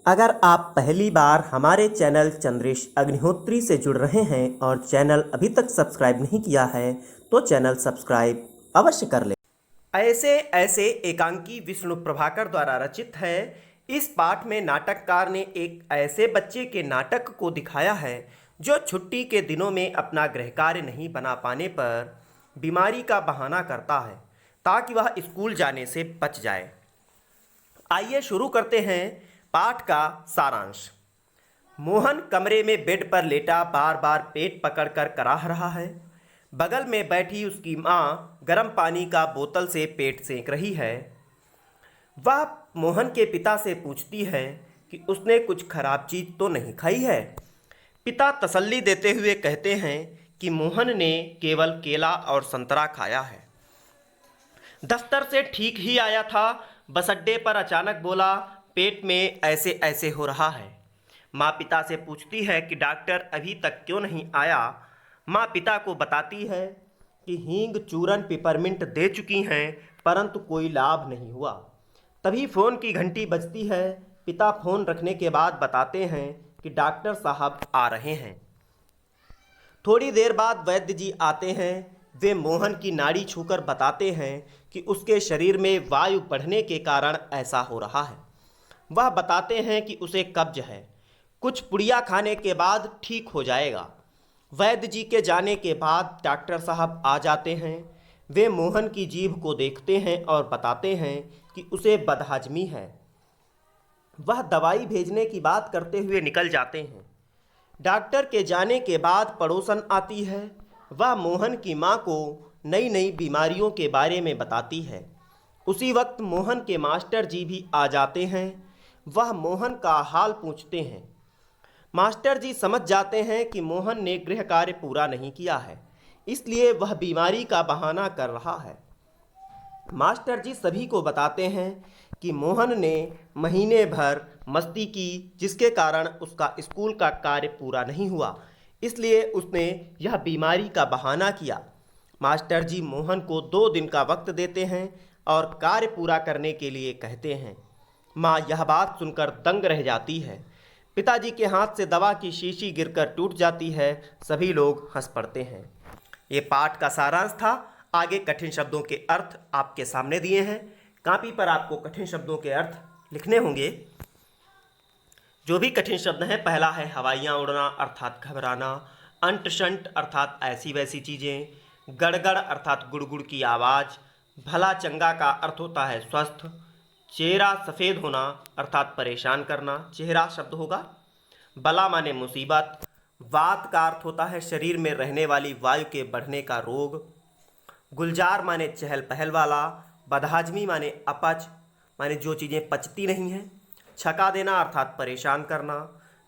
अगर आप पहली बार हमारे चैनल चंद्रेश अग्निहोत्री से जुड़ रहे हैं और चैनल अभी तक सब्सक्राइब नहीं किया है तो चैनल सब्सक्राइब अवश्य कर लें। ऐसे ऐसे एकांकी विष्णु प्रभाकर द्वारा रचित है। इस पाठ में नाटककार ने एक ऐसे बच्चे के नाटक को दिखाया है जो छुट्टी के दिनों में अपना गृह कार्य नहीं बना पाने पर बीमारी का बहाना करता है ताकि वह स्कूल जाने से बच जाए। आइए शुरू करते हैं पाठ का सारांश। मोहन कमरे में बेड पर लेटा बार बार पेट पकड़कर कराह रहा है। बगल में बैठी उसकी माँ गर्म पानी का बोतल से पेट सेंक रही है। वह मोहन के पिता से पूछती है कि उसने कुछ खराब चीज़ तो नहीं खाई है। पिता तसल्ली देते हुए कहते हैं कि मोहन ने केवल केला और संतरा खाया है। दफ्तर से ठीक ही आया था, बस अड्डे पर अचानक बोला पेट में ऐसे ऐसे हो रहा है। माँ पिता से पूछती है कि डॉक्टर अभी तक क्यों नहीं आया। माँ पिता को बताती है कि हींग चूरन पिपरमिंट दे चुकी हैं परंतु कोई लाभ नहीं हुआ। तभी फ़ोन की घंटी बजती है। पिता फ़ोन रखने के बाद बताते हैं कि डॉक्टर साहब आ रहे हैं। थोड़ी देर बाद वैद्य जी आते हैं। वे मोहन की नाड़ी छूकर बताते हैं कि उसके शरीर में वायु बढ़ने के कारण ऐसा हो रहा है। वह बताते हैं कि उसे कब्ज है, कुछ पुड़िया खाने के बाद ठीक हो जाएगा। वैद्य जी के जाने के बाद डॉक्टर साहब आ जाते हैं। वे मोहन की जीभ को देखते हैं और बताते हैं कि उसे बदहजमी है। वह दवाई भेजने की बात करते हुए निकल जाते हैं। डॉक्टर के जाने के बाद पड़ोसन आती है। वह मोहन की माँ को नई नई बीमारियों के बारे में बताती है। उसी वक्त मोहन के मास्टर जी भी आ जाते हैं। वह मोहन का हाल पूछते हैं। मास्टर जी समझ जाते हैं कि मोहन ने गृह कार्य पूरा नहीं किया है, इसलिए वह बीमारी का बहाना कर रहा है। मास्टर जी सभी को बताते हैं कि मोहन ने महीने भर मस्ती की जिसके कारण उसका स्कूल का कार्य पूरा नहीं हुआ, इसलिए उसने यह बीमारी का बहाना किया। मास्टर जी मोहन को 2 दिन का वक्त देते हैं और कार्य पूरा करने के लिए कहते हैं। माँ यह बात सुनकर दंग रह जाती है। पिताजी के हाथ से दवा की शीशी गिरकर टूट जाती है। सभी लोग हंस पड़ते हैं। ये पाठ का सारांश था। आगे कठिन शब्दों के अर्थ आपके सामने दिए हैं। कॉपी पर आपको कठिन शब्दों के अर्थ लिखने होंगे। जो भी कठिन शब्द हैं, पहला है हवाइयाँ उड़ना अर्थात घबराना, अंट शंट अर्थात ऐसी वैसी चीज़ें, गड़गड़ अर्थात गुड़गुड़ की आवाज़, भला चंगा का अर्थ होता है स्वस्थ, चेहरा सफ़ेद होना अर्थात परेशान करना, चेहरा शब्द होगा, बला माने मुसीबत, वात का अर्थ होता है शरीर में रहने वाली वायु के बढ़ने का रोग, गुलजार माने चहल पहल वाला, बदहाजमी माने अपच माने जो चीज़ें पचती नहीं हैं, छका देना अर्थात परेशान करना,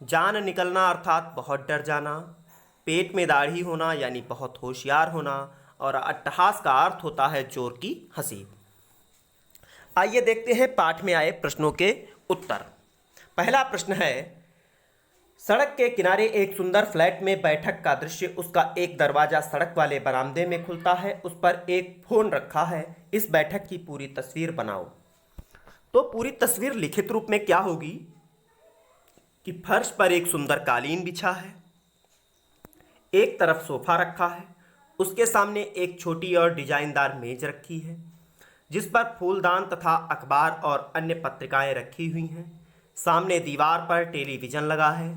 जान निकलना अर्थात बहुत डर जाना, पेट में दाढ़ी होना यानी बहुत होशियार होना, और अट्टहास का अर्थ होता है जोर की हंसी। आइए देखते हैं पाठ में आए प्रश्नों के उत्तर। पहला प्रश्न है, सड़क के किनारे एक सुंदर फ्लैट में बैठक का दृश्य। उसका एक दरवाजा सड़क वाले बरामदे में खुलता है, उस पर एक फोन रखा है। इस बैठक की पूरी तस्वीर बनाओ। तो पूरी तस्वीर लिखित रूप में क्या होगी कि फर्श पर एक सुंदर कालीन बिछा है, एक तरफ सोफा रखा है, उसके सामने एक छोटी और डिजाइनदार मेज रखी है जिस पर फूलदान तथा अखबार और अन्य पत्रिकाएं रखी हुई हैं। सामने दीवार पर टेलीविज़न लगा है।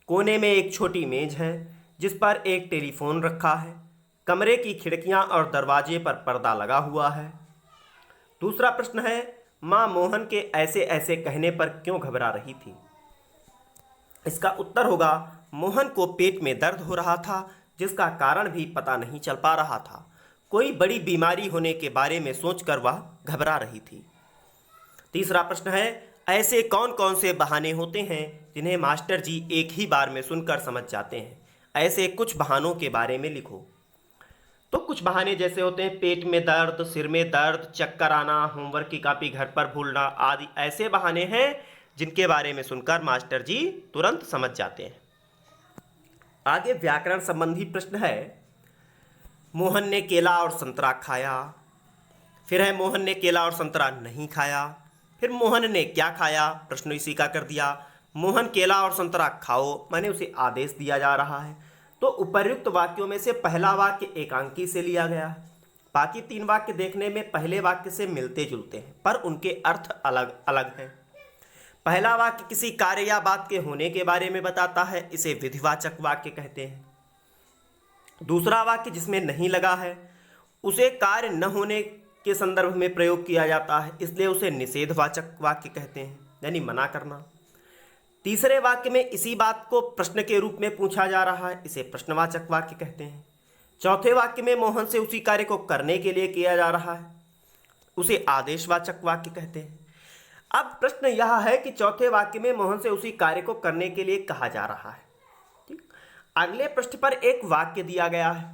कोने में एक छोटी मेज है जिस पर एक टेलीफोन रखा है। कमरे की खिड़कियां और दरवाजे पर पर्दा लगा हुआ है। दूसरा प्रश्न है, माँ मोहन के ऐसे ऐसे कहने पर क्यों घबरा रही थी। इसका उत्तर होगा, मोहन को पेट में दर्द हो रहा था जिसका कारण भी पता नहीं चल पा रहा था। कोई बड़ी बीमारी होने के बारे में सोचकर वह घबरा रही थी। तीसरा प्रश्न है, ऐसे कौन कौन से बहाने होते हैं जिन्हें मास्टर जी एक ही बार में सुनकर समझ जाते हैं। ऐसे कुछ बहानों के बारे में लिखो। तो कुछ बहाने जैसे होते हैं पेट में दर्द, सिर में दर्द, चक्कर आना, होमवर्क की कॉपी घर पर भूलना आदि ऐसे बहाने हैं जिनके बारे में सुनकर मास्टर जी तुरंत समझ जाते हैं। आगे व्याकरण संबंधी प्रश्न है, मोहन ने केला और संतरा खाया। फिर है मोहन ने केला और संतरा नहीं खाया। फिर मोहन ने क्या खाया, प्रश्न इसी का कर दिया। मोहन केला और संतरा खाओ, माने उसे आदेश दिया जा रहा है। तो उपर्युक्त वाक्यों में से पहला वाक्य एकांकी से लिया गया है। बाकी 3 वाक्य देखने में पहले वाक्य से मिलते जुलते हैं, पर उनके अर्थ अलग अलग हैं। पहला वाक्य किसी कार्य या बात के होने के बारे में बताता है, इसे विधिवाचक वाक्य कहते हैं। दूसरा वाक्य जिसमें नहीं लगा है उसे कार्य न होने के संदर्भ में प्रयोग किया जाता है, इसलिए उसे निषेधवाचक वाक्य कहते हैं, यानी मना करना। तीसरे वाक्य में इसी बात को प्रश्न के रूप में पूछा जा रहा है, इसे प्रश्नवाचक वाक्य कहते हैं। चौथे वाक्य में मोहन से उसी कार्य को करने के लिए किया जा रहा है, उसे आदेशवाचक वाक्य कहते हैं। अब प्रश्न यह है कि चौथे वाक्य में मोहन से उसी कार्य को करने के लिए कहा जा रहा है। ठीक, अगले पृष्ठ पर एक वाक्य दिया गया है,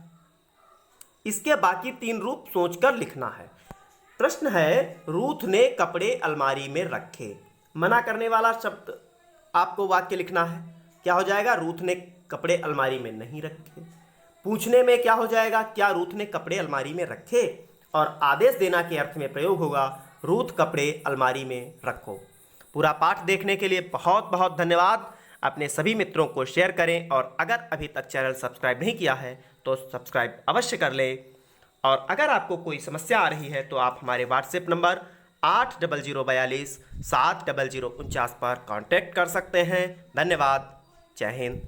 इसके बाकी 3 रूप सोचकर लिखना है। प्रश्न है, रूथ ने कपड़े अलमारी में रखे। मना करने वाला शब्द आपको वाक्य लिखना है, क्या हो जाएगा? रूथ ने कपड़े अलमारी में नहीं रखे। पूछने में क्या हो जाएगा? क्या रूथ ने कपड़े अलमारी में रखे? और आदेश देना के अर्थ में प्रयोग होगा, रूथ कपड़े अलमारी में रखो। पूरा पाठ देखने के लिए बहुत बहुत धन्यवाद। अपने सभी मित्रों को शेयर करें और अगर अभी तक चैनल सब्सक्राइब नहीं किया है तो सब्सक्राइब अवश्य कर लें। और अगर आपको कोई समस्या आ रही है तो आप हमारे व्हाट्सएप नंबर 8042 70049 पर कांटेक्ट कर सकते हैं। धन्यवाद। जय हिंद।